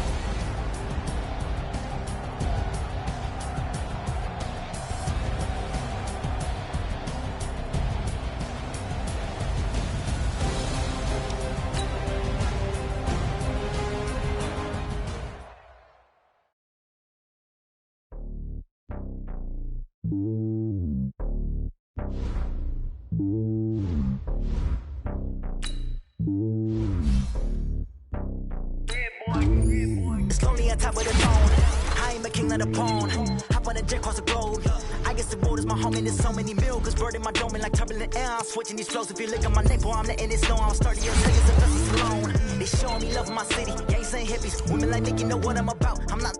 king of the pawn. Hop on a jet across the globe. I guess the road is my home and there's so many mil. Cause bird in my dome and like turbulent air. I'm switching these flows. If you look at my neck, boy, I'm letting it snow. I'm starting your niggas and vessels alone. They showing me love in my city. Gangs and hippies. Women like Nicki know what I'm about. I'm not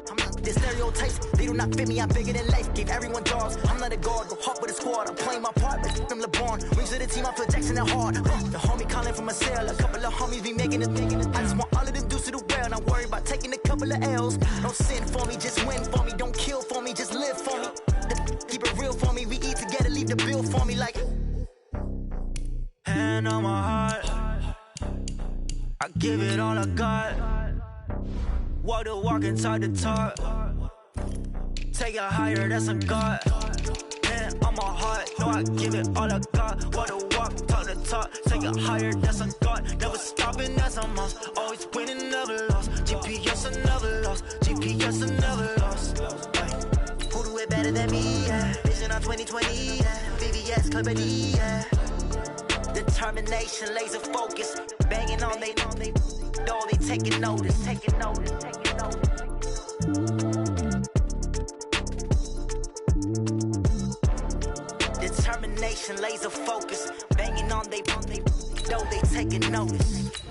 the stereotypes. They do not fit me. I'm bigger than life. Gave everyone jobs. I'm not a guard. Go hard with a squad. I'm playing my part. But I'm LeBron. Rings of the team. I feel Jackson and hard. The homie calling from a cell. A couple of homies be making it. I just want all of them dudes to do well. Not worry about taking a couple of L's. Don't sin for me. Just win for me. Don't kill for me. Just live for me. Keep it real for me. We eat together. Leave the bill for me like. Hand on my heart. I give it all I got. Walk the walk and talk the talk. Take it higher, that's a God. Hand on my heart, no, I give it all I got. Walk the walk, talk the talk. Take it higher, that's a God. Never stopping, that's a must. Always winning, never lost. GPS, I never lost. GPS, I never lost. Who do it better than me? Yeah. Vision on 2020, yeah. VVS, Clarity, yeah. Determination, laser focus. Banging on they know they taking notice. Determination, laser focus. Banging on they know they taking notice.